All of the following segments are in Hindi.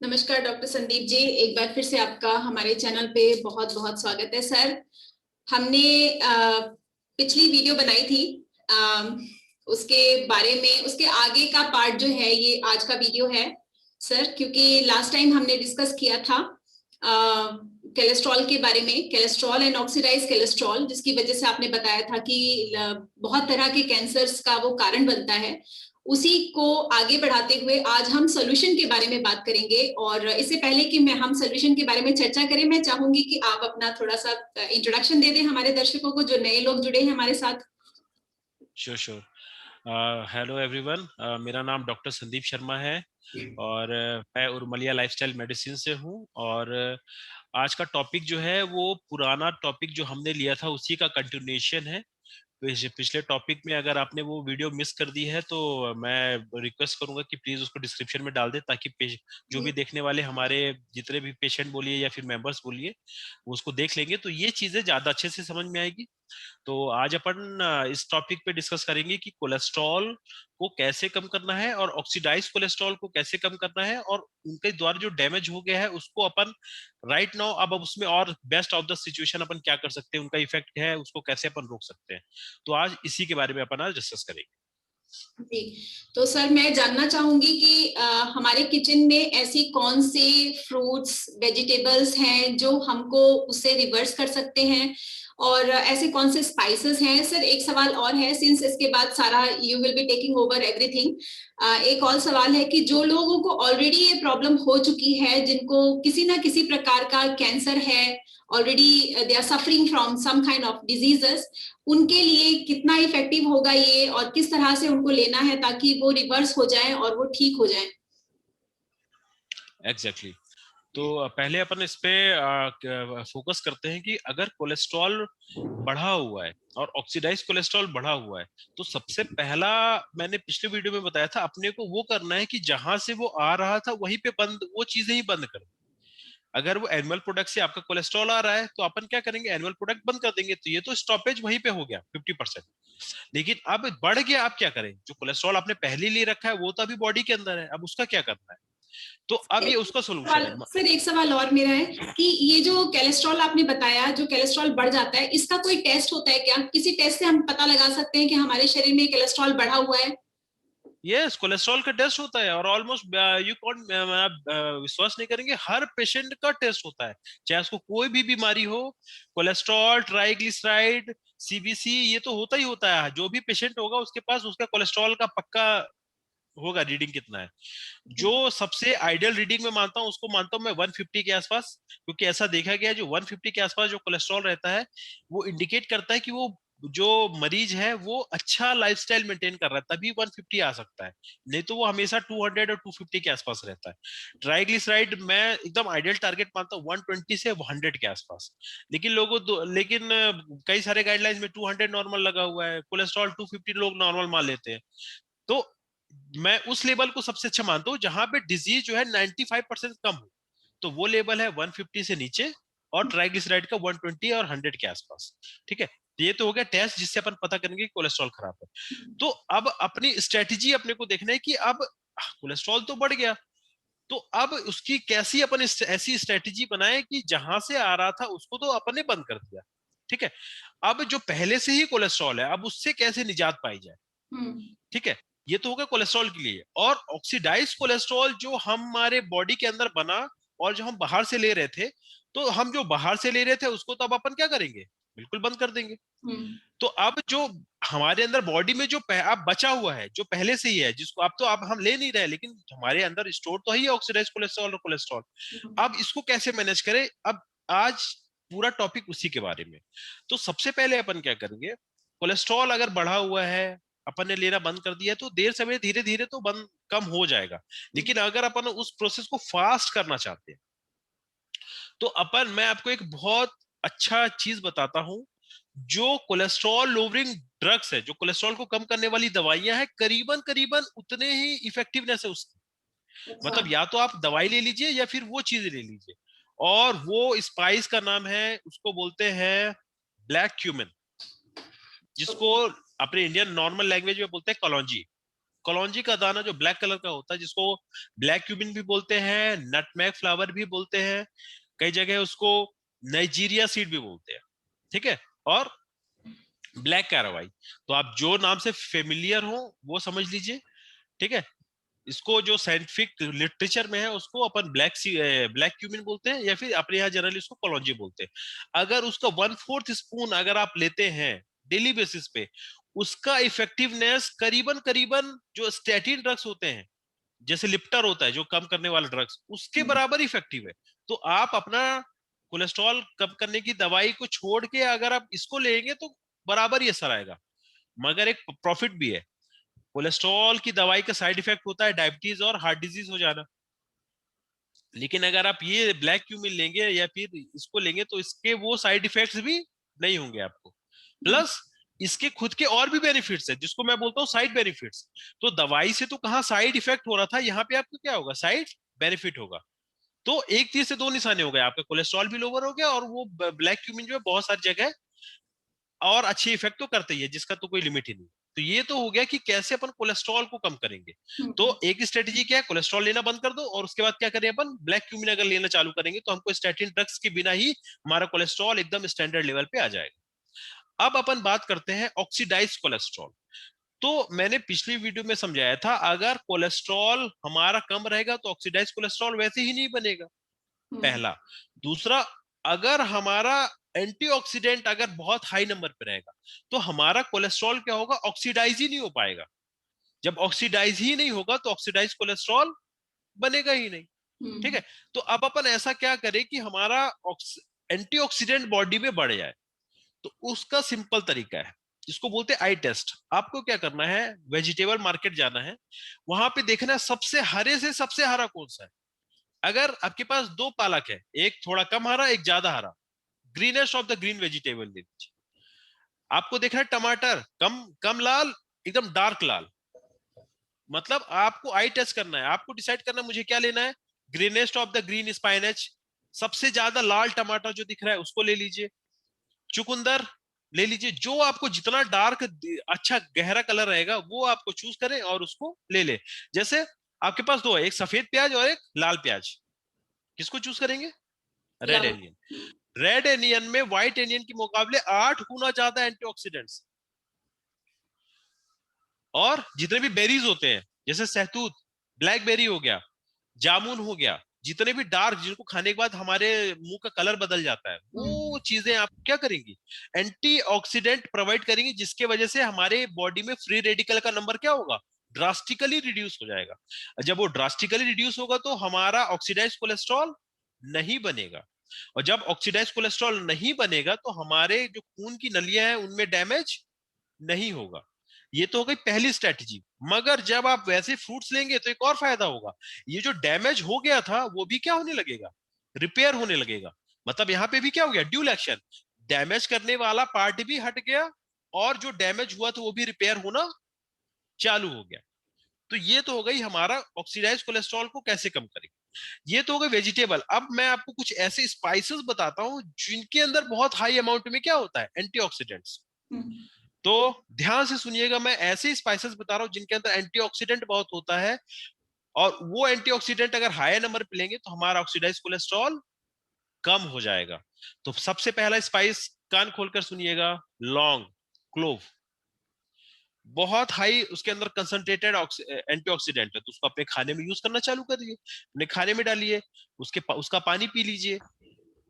नमस्कार डॉक्टर संदीप जी, एक बार फिर से आपका हमारे चैनल पे बहुत बहुत स्वागत है सर। हमने पिछली वीडियो बनाई थी, उसके बारे में उसके आगे का पार्ट जो है ये आज का वीडियो है सर, क्योंकि लास्ट टाइम हमने डिस्कस किया था कोलेस्ट्रॉल के बारे में, कोलेस्ट्रॉल एंड ऑक्सीडाइज कोलेस्ट्रॉल, जिसकी वजह से आपने बताया था कि बहुत तरह के कैंसर्स का वो कारण बनता है। उसी को आगे बढ़ाते हुए आज हम सोल्यूशन के बारे में बात करेंगे। और इससे पहले कि हम सोल्यूशन के बारे में चर्चा करें, मैं चाहूंगी कि आप अपना थोड़ा सा इंट्रोडक्शन दे दें हमारे दर्शकों को, जो नए लोग जुड़े हैं हमारे साथ। Sure sure. हेलो एवरीवन, मेरा नाम डॉक्टर संदीप शर्मा है और मैं उर्मलिया लाइफस्टाइल मेडिसिन से हूँ। और आज का टॉपिक जो है वो पुराना टॉपिक जो हमने लिया था उसी का कंटिन्यूएशन है। पिछले टॉपिक में अगर आपने वो वीडियो मिस कर दी है तो मैं रिक्वेस्ट करूंगा कि प्लीज उसको डिस्क्रिप्शन में डाल दे, ताकि जो भी देखने वाले हमारे जितने भी पेशेंट बोलिए या फिर मेंबर्स बोलिए वो उसको देख लेंगे तो ये चीजें ज्यादा अच्छे से समझ में आएगी। तो आज अपन इस टॉपिक पे डिस्कस करेंगे कि कोलेस्ट्रॉल को कैसे कम करना है और ऑक्सीडाइज कोलेस्ट्रॉल को कैसे कम करना है, और उनके द्वारा जो डैमेज हो गया है उसको अपन राइट नाउ अब उसमें और बेस्ट ऑफ द सिचुएशन अपन क्या कर सकते हैं, उनका इफेक्ट है उसको कैसे अपन रोक सकते हैं। तो आज इसी के बारे में अपन आज डिस्कस करेंगे। जी, तो सर मैं जानना चाहूंगी कि हमारे किचन में ऐसी कौन से फ्रूट्स वेजिटेबल्स हैं जो हमको उससे रिवर्स कर सकते हैं, और ऐसे कौन से स्पाइसेस हैं। सर एक सवाल और है, सिंस इसके बाद सारा you will be taking over everything. एक और सवाल है कि जो लोगों को ऑलरेडी ये प्रॉब्लम हो चुकी है, जिनको किसी ना किसी प्रकार का कैंसर है, already they are suffering from some kind of diseases, उनके लिए कितना इफेक्टिव होगा ये, और किस तरह से उनको लेना है ताकि वो रिवर्स हो जाए और वो ठीक हो जाए। एग्जैक्टली। तो पहले अपन इस पे फोकस करते हैं कि अगर कोलेस्ट्रॉल बढ़ा हुआ है और ऑक्सीडाइज कोलेस्ट्रॉल बढ़ा हुआ है तो सबसे पहला, मैंने पिछले वीडियो में बताया था, अपने को वो करना है कि जहां से वो आ रहा था वहीं पे बंद, वो चीजें ही बंद कर दो। अगर वो एनिमल प्रोडक्ट से आपका कोलेस्ट्रॉल आ रहा है तो अपन क्या करेंगे, एनिमल प्रोडक्ट बंद कर देंगे, तो ये तो स्टॉपेज वहीं पे हो गया 50%। लेकिन अब बढ़ गया, आप क्या करें, जो कोलेस्ट्रॉल आपने पहले ले रखा है वो तो अभी बॉडी के अंदर है, अब उसका क्या करना है। तो अब ये उसका सोल्यूशन है। सर एक सवाल और मेरा है कि ये जो कोलेस्ट्रॉल आपने बताया, जो कोलेस्ट्रॉल बढ़ जाता है, इसका कोई टेस्ट होता है क्या? किसी टेस्ट से हम पता लगा सकते हैं कि हमारे शरीर में कोलेस्ट्रॉल बढ़ा हुआ है? यस, कोलेस्ट्रॉल का टेस्ट होता है और ऑलमोस्ट यू कॉन्ट, विश्वास नहीं करेंगे, हर पेशेंट का टेस्ट होता है, चाहे उसको कोई भी बीमारी हो। कोलेस्ट्रॉल, ट्राइग्लिसराइड, सीबीसी, ये तो होता ही होता है। जो भी पेशेंट होगा उसके पास उसका कोलेस्ट्रॉल का पक्का होगा रीडिंग कितना है। जो सबसे आइडियल रीडिंग में मानता हूँ उसको मानता हूँ मैं 150 के आसपास, क्योंकि ऐसा देखा गया है जो 150 के आसपास जो कोलेस्ट्रॉल रहता है वो इंडिकेट करता है कि वो जो मरीज है वो अच्छा लाइफस्टाइल मेंटेन कर रहा है, तभी 150 आ सकता है। नहीं तो वो हमेशा 200 और 250 के आसपास रहता है। ट्राइग्लिसराइड मैं एकदम आइडियल टारगेट मानता हूँ 120 से 100 के आसपास। लेकिन कई सारे गाइडलाइंस में 200 नॉर्मल लगा हुआ है, कोलेस्ट्रॉल 250 लोग नॉर्मल मान लेते हैं। तो मैं उस लेवल को सबसे अच्छा मानता हूँ जहां पे डिजीज जो है 95% कम हो, तो वो लेवल है 150 से नीचे, और ट्राइग्लिसराइड का 120 और 100 के आसपास। ठीक है, तो ये तो हो गया टेस्ट जिससे अपन पता करेंगे कि कोलेस्ट्रॉल खराब है। तो अब अपनी स्ट्रेटेजी अपने को देखना है कि अब कोलेस्ट्रॉल तो बढ़ गया, तो अब उसकी कैसी अपन ऐसी स्ट्रेटेजी बनाए कि जहां से आ रहा था उसको तो अपन ने बंद कर दिया। ठीक है, अब जो पहले से ही कोलेस्ट्रॉल है अब उससे कैसे निजात पाई जाए। हम्म। ठीक है, ये तो होगा कोलेस्ट्रॉल के लिए। और ऑक्सीडाइज कोलेस्ट्रॉल जो हमारे बॉडी के अंदर बना और जो हम बाहर से ले रहे थे, तो हम जो बाहर से ले रहे थे उसको तो अब अपन क्या करेंगे, बिल्कुल बंद कर देंगे। हम्म। तो अब जो हमारे अंदर बॉडी में जो अब बचा हुआ है जो पहले से ही है, जिसको अब हम ले नहीं रहे, लेकिन हमारे अंदर स्टोर तो है ही ऑक्सीडाइज कोलेस्ट्रॉल और कोलेस्ट्रॉल। अब इसको कैसे मैनेज करें, अब आज पूरा टॉपिक उसी के बारे में। तो सबसे पहले अपन क्या करेंगे, कोलेस्ट्रॉल अगर बढ़ा हुआ है, अपन ने लेना बंद कर दिया, तो देर समय धीरे धीरे तो बंद कम हो जाएगा। लेकिन अगर अपन उस प्रोसेस को फास्ट करना चाहते हैं तो अपन, मैं आपको एक बहुत अच्छा चीज बताता हूं। जो कोलेस्ट्रॉल लोअरिंग ड्रग्स है, जो कोलेस्ट्रॉल को कम करने वाली दवाइयां हैं, करीबन करीबन उतने ही इफेक्टिवनेस है उसकी। अच्छा। मतलब या तो आप दवाई ले लीजिए या फिर वो चीज ले लीजिए। और वो स्पाइस का नाम है, उसको बोलते हैं ब्लैक क्यूमिन, जिसको ओके। अपने इंडियन नॉर्मल लैंग्वेज में बोलते हैं कलौंजी। कलौंजी का दाना जो ब्लैक कलर का होता है, जिसको ब्लैक क्यूमिन भी बोलते हैं, नटमैग फ्लावर भी बोलते हैं, कई जगह उसको नाइजीरिया सीड भी बोलते हैं, ठीक है, और ब्लैक कैरावाई। तो आप जो नाम से फेमिलियर हो वो समझ लीजिए, ठीक है। इसको जो साइंटिफिक लिटरेचर में है उसको अपन ब्लैक क्यूमिन बोलते हैं, या फिर अपने यहाँ जनरली उसको कलौंजी बोलते हैं। अगर उसका 1/4 स्पून अगर आप लेते हैं डेली बेसिस पे, उसका इफेक्टिवनेस करीबन करीबन जो स्टैटिन ड्रग्स होते हैं, जैसे लिप्टर होता है जो कम करने वाला ड्रग्स, उसके बराबर इफेक्टिव है। तो आप अपना कोलेस्ट्रॉल कम करने की दवाई को छोड़ के अगर आप इसको लेंगे तो बराबर ही असर आएगा, मगर एक प्रॉफिट भी है। कोलेस्ट्रॉल की दवाई का साइड इफेक्ट होता है डायबिटीज और हार्ट डिजीज हो जाना, लेकिन अगर आप ये ब्लैक क्यूमिन लेंगे या फिर इसको लेंगे तो इसके वो साइड इफेक्ट्स भी नहीं होंगे आपको। प्लस इसके खुद के और भी बेनिफिट्स है, जिसको मैं बोलता हूँ साइड बेनिफिट्स। तो दवाई से तो कहाँ साइड इफेक्ट हो रहा था, यहाँ पे आपको क्या होगा, साइड बेनिफिट होगा। तो एक तीर से दो निशाने हो गए, आपका कोलेस्ट्रॉल भी लोअर हो गया और वो ब्लैक क्यूमिन जो है बहुत सारी जगह और अच्छी इफेक्ट तो करते ही है, जिसका तो कोई लिमिट ही नहीं। तो ये तो हो गया कि कैसे अपन कोलेस्ट्रॉल को कम करेंगे। तो एक स्ट्रेटेजी क्या है, कोलेस्ट्रॉल लेना बंद कर दो, और उसके बाद क्या करें अपन, ब्लैक क्यूमिन अगर लेना चालू करेंगे तो हमको स्टैटिन ड्रग्स के बिना ही हमारा कोलेस्ट्रॉल एकदम स्टैंडर्ड लेवल पे आ जाएगा। अब अपन बात करते हैं ऑक्सीडाइज्ड कोलेस्ट्रॉल। तो मैंने पिछली वीडियो में समझाया था, अगर कोलेस्ट्रॉल हमारा कम रहेगा तो ऑक्सीडाइज्ड कोलेस्ट्रॉल वैसे ही नहीं बनेगा, पहला। दूसरा, अगर हमारा एंटीऑक्सीडेंट अगर बहुत हाई नंबर पे रहेगा तो हमारा कोलेस्ट्रॉल क्या होगा, ऑक्सीडाइज ही नहीं हो पाएगा। जब ऑक्सीडाइज ही नहीं होगा तो ऑक्सीडाइज कोलेस्ट्रॉल बनेगा ही नहीं, ठीक है। तो अब अपन ऐसा क्या करें कि हमारा एंटीऑक्सीडेंट बॉडी में बढ़ जाए। तो उसका सिंपल तरीका है, इसको बोलते हैं आई टेस्ट। आपको क्या करना है, वेजिटेबल मार्केट जाना है, वहां पे देखना है सबसे हरे से सबसे हरा कौन सा है। अगर आपके पास दो पालक है, एक थोड़ा कम हरा एक ज्यादा हरा, greenest of the green vegetable ले लीजिए। आपको देखना है टमाटर कम कम लाल, एकदम डार्क लाल, मतलब आपको आई टेस्ट करना है, आपको डिसाइड करना है मुझे क्या लेना है। ग्रीनेस्ट ऑफ द ग्रीन स्पाइनच, सबसे ज्यादा लाल टमाटर जो दिख रहा है उसको ले लीजिए। चुकंदर ले लीजिए, जो आपको जितना डार्क अच्छा गहरा कलर रहेगा वो आपको चूज करें और उसको ले ले। जैसे आपके पास दो है, एक सफेद प्याज और एक लाल प्याज, किसको चूज करेंगे, रेड लाल। एनियन। रेड एनियन में व्हाइट एनियन के मुकाबले 8 गुना ज्यादा एंटीऑक्सीडेंट्स। और जितने भी बेरीज होते हैं, जैसे सहतूत, ब्लैकबेरी हो गया, जामुन हो गया, जितने भी डार्क, जिनको खाने के बाद हमारे मुंह का कलर बदल जाता है, वो चीजें आप क्या करेंगी, एंटीऑक्सीडेंट प्रोवाइड करेंगी, जिसके वजह से हमारे बॉडी में फ्री रेडिकल का नंबर क्या होगा, ड्रास्टिकली रिड्यूस हो जाएगा। जब वो ड्रास्टिकली रिड्यूस होगा तो हमारा ऑक्सीडाइज्ड कोलेस्ट्रॉल नहीं बनेगा, और जब ऑक्सीडाइज्ड कोलेस्ट्रॉल नहीं बनेगा तो हमारे जो खून की नलियां हैं उनमें डैमेज नहीं होगा। ये तो हो गई पहली स्ट्रेटजी। मगर जब आप वैसे फ्रूट्स लेंगे तो एक और फायदा होगा, ये जो डैमेज हो गया था वो भी क्या होने लगेगा, रिपेयर होने लगेगा। मतलब यहाँ पे भी क्या हो गया, ड्यूल एक्शन, डैमेज करने वाला पार्ट भी हट गया और जो डैमेज हुआ था वो भी रिपेयर होना चालू हो गया। तो ये तो हो गई हमारा ऑक्सीडाइज कोलेस्ट्रॉल को कैसे कम करें। ये तो हो गए वेजिटेबल। अब मैं आपको कुछ ऐसे स्पाइसेस बताता हूं जिनके अंदर बहुत हाई अमाउंट में क्या होता है, एंटीऑक्सीडेंट्स। तो ध्यान से सुनिएगा, मैं ऐसे स्पाइसेस बता रहा हूं जिनके अंदर एंटीऑक्सीडेंट बहुत होता है, और वो एंटीऑक्सीडेंट अगर हायर नंबर पे लेंगे तो हमारा ऑक्सीडाइज कोलेस्ट्रॉल कम हो जाएगा। तो सबसे पहला स्पाइस, कान खोलकर सुनिएगा, लौंग, क्लोव। बहुत हाई उसके अंदर कंसंट्रेटेड एंटीऑक्सीडेंट है, तो उसको अपने खाने में यूज करना चालू करिए, अपने खाने में डालिए, उसका पानी पी लीजिए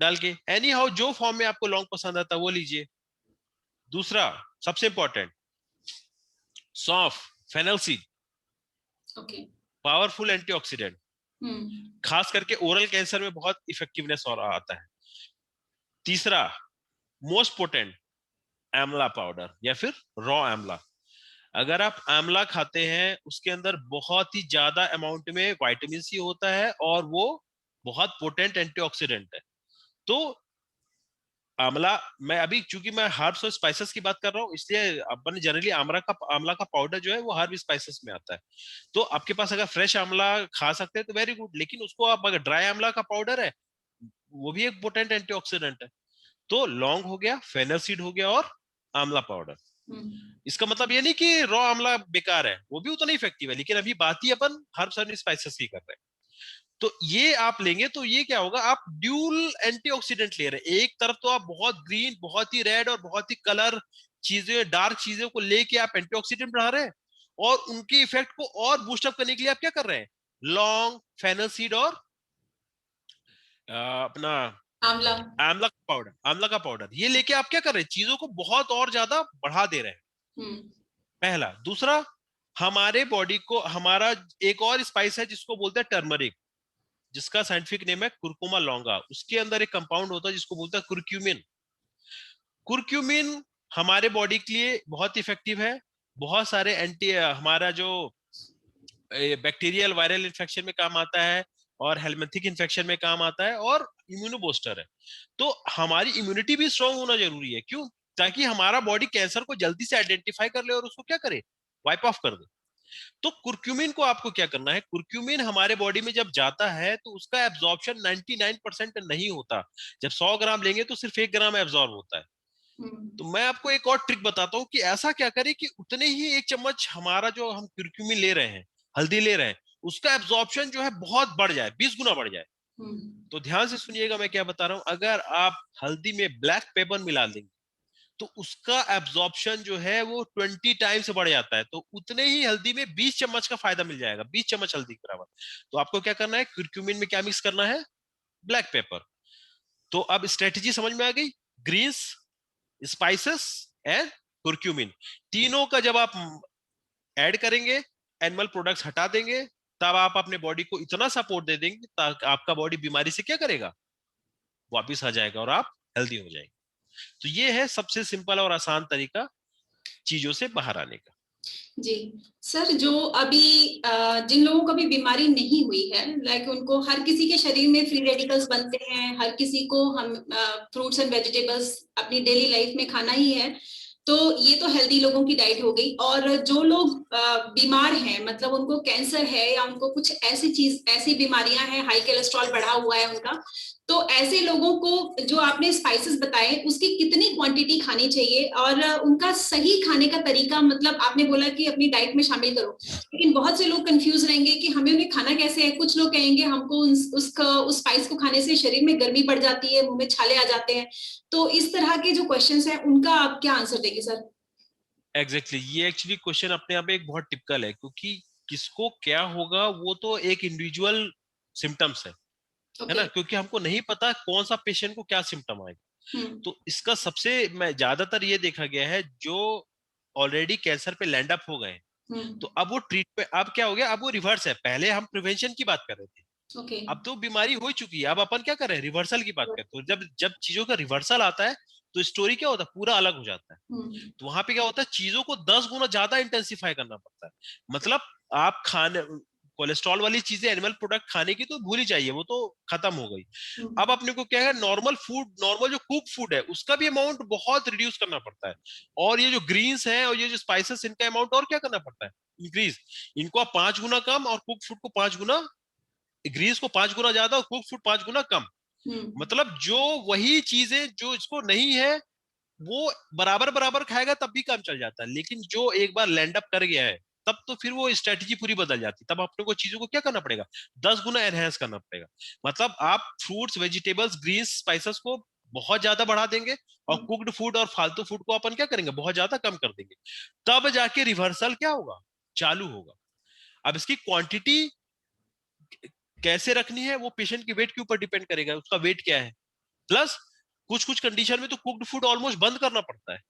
डाल के, एनी हाउ जो फॉर्म में आपको लौंग पसंद आता है वो लीजिए। दूसरा सबसे इंपॉर्टेंट, सौंफ, fennel seed, okay. Powerful antioxidant, खास करके ओरल कैंसर में बहुत इफेक्टिवनेस और आता है। तीसरा मोस्ट पोटेंट, आंवला पाउडर या फिर रॉ आंवला। अगर आप आंवला खाते हैं उसके अंदर बहुत ही ज्यादा अमाउंट में विटामिन सी होता है और वो बहुत पोटेंट एंटीऑक्सीडेंट है। तो आंवला, मैं अभी चूंकि मैं हर्ब्स और स्पाइसेस की बात कर रहा हूँ इसलिए अपन जनरली आंवला का पाउडर जो है वो हर्ब स्पाइसेस में आता है। तो आपके पास अगर फ्रेश आंवला खा सकते हैं तो वेरी गुड, लेकिन उसको आप अगर ड्राई आंवला का पाउडर है वो भी एक पोटेंट एंटीऑक्सीडेंट है। तो लौंग हो गया, फेनल सीड हो गया और आंवला पाउडर। इसका मतलब ये नहीं कि रॉ आंवला बेकार है, वो भी उतना ही इफेक्टिव है, लेकिन अभी बात ही अपन हर्ब्स एंड स्पाइसेस की कर रहे हैं। तो ये आप लेंगे तो ये क्या होगा, आप ड्यूल एंटीऑक्सीडेंट ले रहे हैं। एक तरफ तो आप बहुत ग्रीन, बहुत ही रेड और बहुत ही कलर चीजें, डार्क चीजों को लेके आप एंटीऑक्सीडेंट बढ़ा रहे हैं, और उनके इफेक्ट को और बूस्ट अप करने के लिए आप क्या कर रहे हैं, लौंग, फेनल सीड और अपना आंवला। आंवला का पाउडर, ये लेके आप क्या कर रहे हैं, चीजों को बहुत और ज्यादा बढ़ा दे रहे हैं। हम्म। पहला। दूसरा, हमारे बॉडी को, हमारा एक और स्पाइस है जिसको बोलते हैं टर्मरिक, जिसका साइंटिफिक नेम है कुरकुमा लौंगा। उसके अंदर एक कंपाउंड होता है जिसको बोलते हैं कुरक्यूमिन। कुरक्यूमिन हमारे बॉडी के लिए बहुत इफेक्टिव है, बहुत सारे एंटी, हमारा जो बैक्टीरियल वायरल इन्फेक्शन में काम आता है, और हेलमिंथिक इन्फेक्शन में काम आता है, और इम्यूनो बूस्टर है। तो हमारी इम्यूनिटी भी स्ट्रांग होना जरूरी है। क्यों? ताकि हमारा बॉडी कैंसर को जल्दी से आइडेंटिफाई कर ले और उसको क्या करे, वाइप ऑफ कर दे। तो कुरक्यूमिन को आपको क्या करना है, कुरक्यूमिन हमारे बॉडी में जब जाता है तो उसका एब्जॉर्प्शन 99% नहीं होता। जब 100 ग्राम लेंगे तो सिर्फ 1 ग्राम एब्जॉर्ब होता है। तो मैं आपको एक और ट्रिक बताता हूँ कि ऐसा क्या करें कि उतने ही 1 चम्मच हमारा जो हम कुरक्यूमिन ले रहे हैं, हल्दी ले रहे हैं, उसका एब्जॉर्प्शन जो है बहुत बढ़ जाए, 20 गुना बढ़ जाए। तो ध्यान से सुनिएगा मैं क्या बता रहा हूँ। अगर आप हल्दी में ब्लैक पेपर मिला देंगे तो उसका एब्जॉर्प्शन जो है वो 20 टाइम्स बढ़ जाता है। तो उतने ही हल्दी में 20 चम्मच का फायदा मिल जाएगा, 20 चम्मच हल्दी के बराबर। तो आपको क्या करना है, क्यूरक्यूमिन में क्या मिक्स करना है, ब्लैक पेपर। तो अब स्ट्रेटेजी समझ में आ गई। ग्रीन्स, स्पाइसेस एंड कुरक्यूमिन, तीनों का जब आप ऐड करेंगे, एनिमल प्रोडक्ट्स हटा देंगे, तब आप अपने बॉडी को इतना सपोर्ट दे देंगे ताकि आपका बॉडी बीमारी से क्या करेगा, वापिस आ जाएगा और आप हेल्दी हो जाएंगे। तो ये है सबसे सिंपल और आसान तरीका चीजों से बाहर आने का। जी सर, जो अभी जिन लोगों को भी बीमारी नहीं हुई है, लाइक उनको, हर किसी के शरीर में फ्री रेडिकल्स बनते हैं, हर किसी को हम फ्रूट्स एंड वेजिटेबल्स अपनी डेली लाइफ में खाना ही है। तो ये तो हेल्दी लोगों की डाइट हो गई। और जो लोग बीमार हैं, मतलब उनको कैंसर है या उनको कुछ ऐसी बीमारियां हैं, हाई कोलेस्ट्रॉल बढ़ा हुआ है उनका, तो ऐसे लोगों को जो आपने स्पाइसेस बताए उसकी कितनी क्वांटिटी खानी चाहिए, और उनका सही खाने का तरीका, मतलब आपने बोला कि अपनी डाइट में शामिल करो, लेकिन बहुत से लोग कंफ्यूज रहेंगे कि हमें उन्हें खाना कैसे है। कुछ लोग कहेंगे हमको उस स्पाइस को खाने से शरीर में गर्मी बढ़ जाती है, मुंह में छाले आ जाते हैं। तो इस तरह के जो क्वेश्चंस हैं उनका आप क्या आंसर देंगे सर? एग्जैक्टली ये एक्चुअली क्वेश्चन अपने आप में एक बहुत टिपिकल है, क्योंकि किसको क्या होगा वो तो एक इंडिविजुअल सिम्टम्स है ना, क्योंकि हमको नहीं पता कौन सा पेशेंट को क्या सिम्टम आएगा। तो इसका सबसे मैं ज्यादातर ये देखा गया है, जो ऑलरेडी कैंसर पे लैंड अप हो गए, तो अब वो ट्रीटमेंट, अब क्या हो गया, अब वो रिवर्स है। पहले हम प्रिवेंशन की बात कर रहे थे, अब तो बीमारी हो चुकी है, अब अपन क्या कर रहे हैं, रिवर्सल की बात करते हैं। तो जब जब चीजों का रिवर्सल आता है तो स्टोरी क्या होता है, पूरा अलग हो जाता है। तो वहां पे क्या होता है, चीजों को 10 गुना ज्यादा इंटेंसिफाई करना पड़ता है। मतलब आप खाने, कोलेस्ट्रॉल वाली चीजें, एनिमल प्रोडक्ट खाने की तो भूल ही जाइए, वो तो खत्म हो गई। अब अपने को क्या है, नॉर्मल फूड, नॉर्मल जो कुक फूड है उसका भी अमाउंट बहुत रिड्यूस करना पड़ता है। और ये जो ग्रीन्स हैं और ये जो स्पाइसेस, इनका अमाउंट और क्या करना पड़ता है, इंक्रीज। इनको आप 5 गुना कम, और कुक फूड को 5 गुना, ग्रीस को 5 गुना ज्यादा और कुक फूड 5 गुना कम। मतलब जो वही चीजें जो इसको नहीं है वो बराबर बराबर खाएगा तब भी काम चल जाता है, लेकिन जो एक बार लैंड अप कर गया है तब तो फिर वो स्ट्रेटेजी पूरी बदल जाती है। तब अपने को चीजों को क्या करना पड़ेगा, 10 गुना एनहेंस करना पड़ेगा। मतलब आप फ्रूट्स, वेजिटेबल्स, ग्रीन्स, स्पाइसेस को बहुत ज्यादा बढ़ा देंगे, और कुक्ड फूड और फालतू फूड को अपन क्या करेंगे, बहुत ज्यादा कम कर देंगे। तब जाके रिवर्सल क्या होगा, चालू होगा। अब इसकी क्वांटिटी कैसे रखनी है वो पेशेंट के वेट के ऊपर डिपेंड करेगा, उसका वेट क्या है। प्लस कुछ कुछ कंडीशन में तो कुक्ड फूड ऑलमोस्ट बंद करना पड़ता है,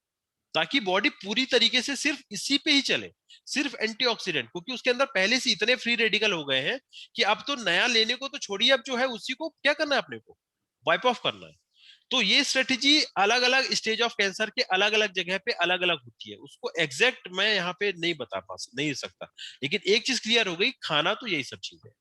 ताकि बॉडी पूरी तरीके से सिर्फ इसी पे ही चले, सिर्फ एंटीऑक्सीडेंट, क्योंकि उसके अंदर पहले से इतने फ्री रेडिकल हो गए हैं कि अब तो नया लेने को तो छोड़िए, अब जो है उसी को क्या करना है, अपने को वाइप ऑफ करना है। तो ये स्ट्रेटेजी अलग अलग स्टेज ऑफ कैंसर के अलग अलग जगह पे अलग अलग होती है, उसको एग्जैक्ट मैं यहाँ पे नहीं बता सकता। लेकिन एक चीज क्लियर हो गई, खाना तो यही सब चीज है।